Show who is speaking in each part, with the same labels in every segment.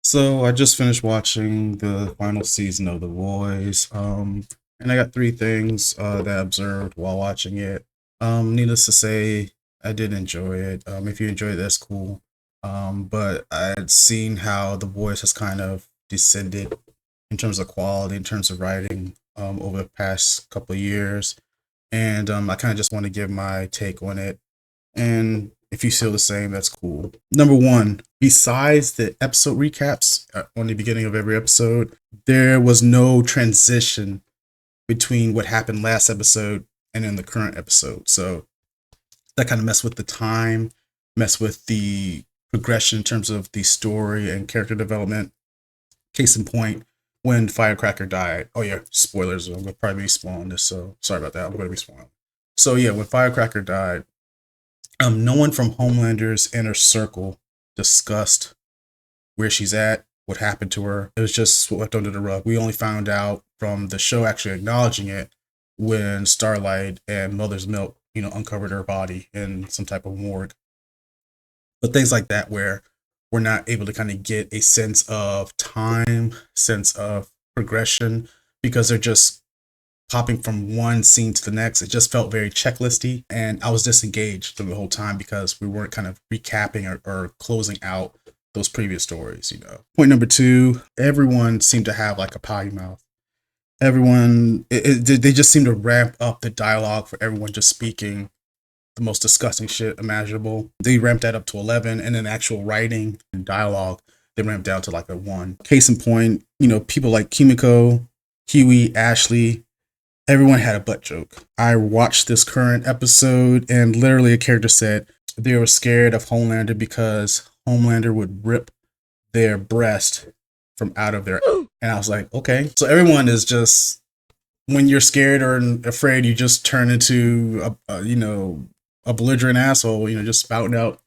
Speaker 1: So I just finished watching the final season of The Boys, and I got three things that I observed while watching it. Needless to say, I did enjoy it. If you enjoy it, that's cool. But I had seen how The Boys has kind of descended in terms of quality, in terms of writing, over the past couple of years, and I kind of just want to give my take on it, and if you feel the same, that's cool. Number one, besides the episode recaps on the beginning of every episode, there was no transition between what happened last episode and in the current episode. So that kind of messed with the time, messed with the progression in terms of the story and character development. Case in point, when Firecracker died. Oh yeah, spoilers. I'm gonna probably be spoiling this, so sorry about that. I'm gonna be spoiling. So yeah, when Firecracker died, no one from Homelander's inner circle discussed where she's at, what happened to her. It was just swept under the rug. We only found out from the show actually acknowledging it when Starlight and Mother's Milk, uncovered her body in some type of morgue. But things like that where we're not able to kind of get a sense of time, sense of progression, because they're just popping from one scene to the next. It just felt very checklisty, and I was disengaged through the whole time because we weren't kind of recapping or closing out those previous stories. Point number two, everyone seemed to have like a potty mouth. Everyone, they just seemed to ramp up the dialogue for everyone just speaking the most disgusting shit imaginable. They ramped that up to 11, and then actual writing and dialogue, they ramped down to like a 1. Case in point, people like Kimiko, Kiwi, Ashley, everyone had a butt joke. I watched this current episode, and literally a character said they were scared of Homelander because Homelander would rip their breast from out of their. And I was like, okay. So everyone is just, when you're scared or afraid, you just turn into a belligerent asshole. Just spouting out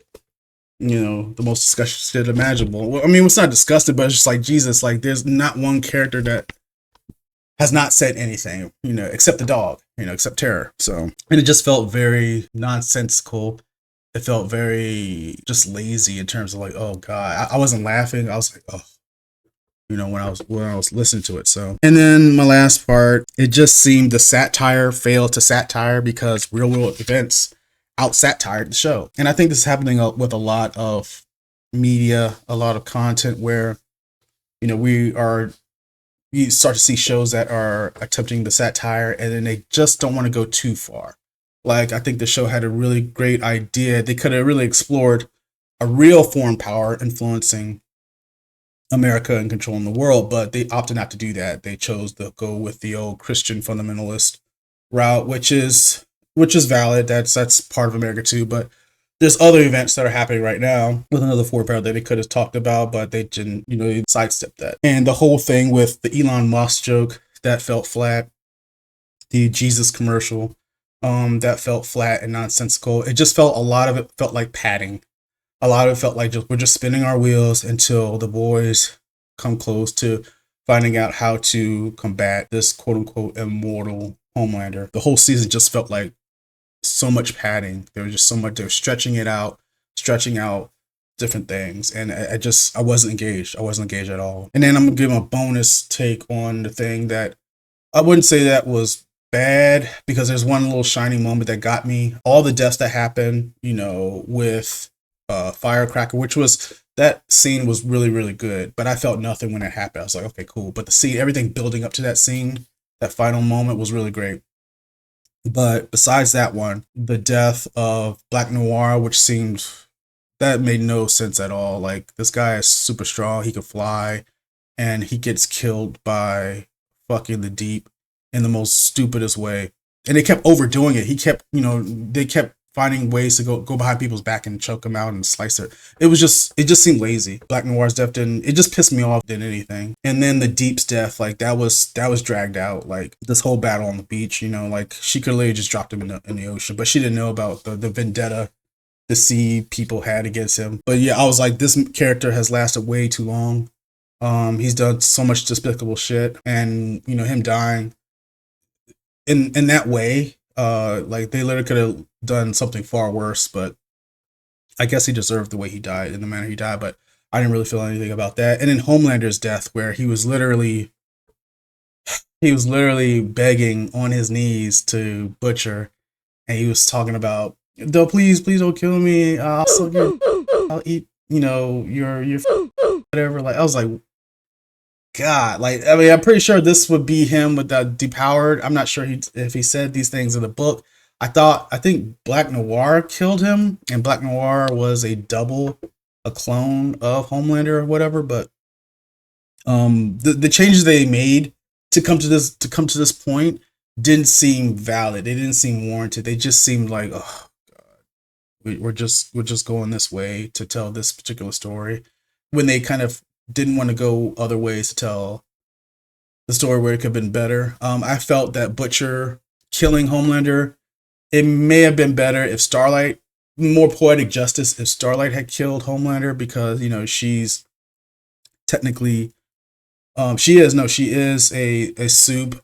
Speaker 1: the most disgusting shit imaginable. Well, I mean, it's not disgusting, but it's just like, Jesus, like there's not one character that has not said anything, except the dog, except Terror. So, and it just felt very nonsensical. It felt very just lazy in terms of like, oh God, I wasn't laughing. I was like, oh, when I was listening to it. So, and then my last part, it just seemed the satire failed to satire because real world events out satired the show. And I think this is happening with a lot of media, a lot of content where, we are you start to see shows that are attempting the satire and then they just don't want to go too far. Like, I think the show had a really great idea. They could have really explored a real foreign power influencing America and controlling the world, but they opted not to do that. They chose to go with the old Christian fundamentalist route, which is valid. That's part of America too. But there's other events that are happening right now with another foreign power that they could have talked about, but they didn't, they sidestepped that. And the whole thing with the Elon Musk joke, that felt flat. The Jesus commercial, that felt flat and nonsensical. It just felt, a lot of it felt like padding. A lot of it felt like we're just spinning our wheels until the boys come close to finding out how to combat this quote unquote immortal Homelander. The whole season just felt like so much padding. There was just so much. They were stretching out different things, and I wasn't engaged. I wasn't engaged at all. And then I'm gonna give them a bonus take on the thing that I wouldn't say that was bad, because there's one little shining moment that got me. All the deaths that happened, with Firecracker, which was, that scene was really really good, but I felt nothing when it happened. I was like, okay, cool. But the scene, everything building up to that scene, that final moment was really great. But besides that one, the death of Black Noir, which seemed, that made no sense at all. Like, this guy is super strong, he could fly, and he gets killed by fucking the Deep in the most stupidest way. And they kept overdoing it. He kept, they kept finding ways to go behind people's back and choke them out and slice it. It just seemed lazy. Black Noir's death didn't, it just pissed me off than anything. And then the Deep's death, like that was dragged out. Like, this whole battle on the beach, like she could literally just dropped him in the ocean, but she didn't know about the vendetta the sea people had against him. But yeah, I was like, this character has lasted way too long. He's done so much despicable shit, and him dying in that way, like they literally could have done something far worse. But I guess he deserved the way he died, in the manner he died. But I didn't really feel anything about that. And then Homelander's death, where he was literally begging on his knees to Butcher, and he was talking about, "No, please don't kill me. I'll eat, your whatever." Like I was like, God, like I mean, I'm pretty sure this would be him with the depowered. I'm not sure if he said these things in the book. I think Black Noir killed him, and Black Noir was a clone of Homelander or whatever. But the changes they made to come to this point didn't seem valid. They didn't seem warranted. They just seemed like, oh, we're just going this way to tell this particular story, when they kind of didn't want to go other ways to tell the story where it could have been better. I felt that Butcher killing Homelander, it may have been better if Starlight, more poetic justice if Starlight had killed Homelander, because she's technically, she is a soup.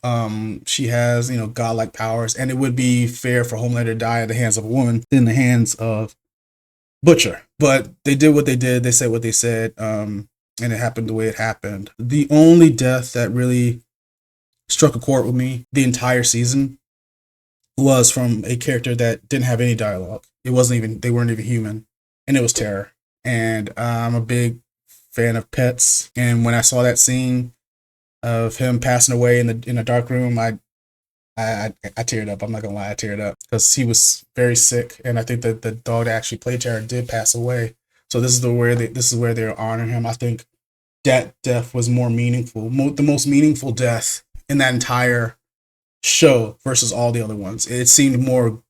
Speaker 1: She has godlike powers, and it would be fair for Homelander to die at the hands of a woman than the hands of Butcher. But they did what they did. They said what they said. And it happened the way it happened. The only death that really struck a chord with me the entire season was from a character that didn't have any dialogue. They weren't even human, and it was Terror. And I'm a big fan of pets, and when I saw that scene of him passing away in the dark room, I teared up. I'm not gonna lie, I teared up because he was very sick, and I think that the dog that actually played Terror did pass away. So this is where they're honoring him. I think that death was more meaningful, the most meaningful death in that entire show versus all the other ones. It seemed more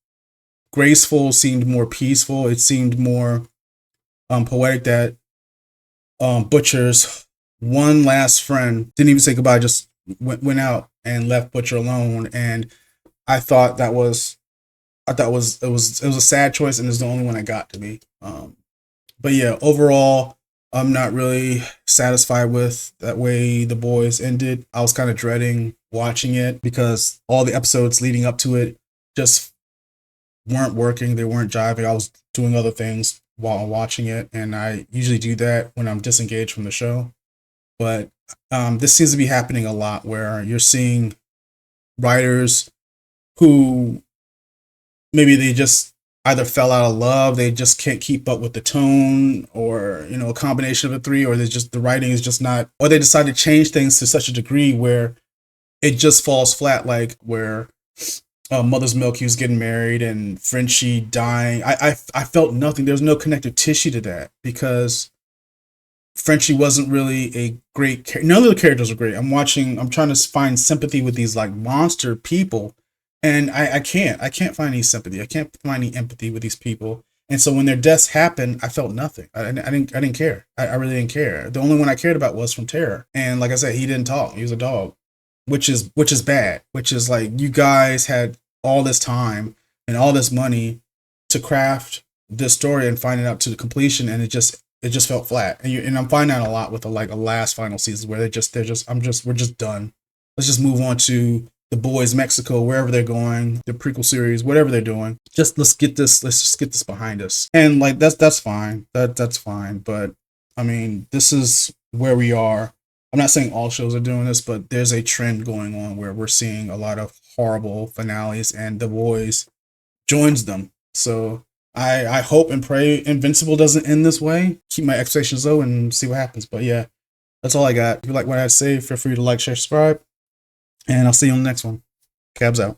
Speaker 1: graceful, seemed more peaceful. It seemed more poetic that Butcher's one last friend didn't even say goodbye, just went out and left Butcher alone. And I thought that was, it was a sad choice, and it's the only one that got to me. But yeah, overall, I'm not really satisfied with that way The Boys ended. I was kind of dreading watching it because all the episodes leading up to it just weren't working. They weren't jiving. I was doing other things while watching it, and I usually do that when I'm disengaged from the show. But this seems to be happening a lot, where you're seeing writers who maybe they just either fell out of love, they just can't keep up with the tone, or a combination of the three, or the writing is just not, or they decide to change things to such a degree where it just falls flat, like where Mother's Milk, he was getting married, and Frenchie dying. I felt nothing. There's no connective tissue to that, because Frenchie wasn't really a great character. None of the characters are great. I'm trying to find sympathy with these like monster people, and I can't find any sympathy. I can't find any empathy with these people. And so when their deaths happened, I felt nothing. I didn't care. I really didn't care. The only one I cared about was from Terror. And like I said, he didn't talk. He was a dog, which is bad. Which is like, you guys had all this time and all this money to craft this story and find it out to the completion, and it just felt flat. And I'm finding that a lot with the last final season, where we're just done. Let's just move on to The Boys Mexico, wherever they're going, the prequel series, whatever they're doing. Let's just get this behind us. And like that's fine. That's fine. But I mean, this is where we are. I'm not saying all shows are doing this, but there's a trend going on where we're seeing a lot of horrible finales, and The Boys joins them. So I hope and pray Invincible doesn't end this way. Keep my expectations low and see what happens. But yeah, that's all I got. If you like what I say, feel free to like, share, subscribe, and I'll see you on the next one. Cabs out.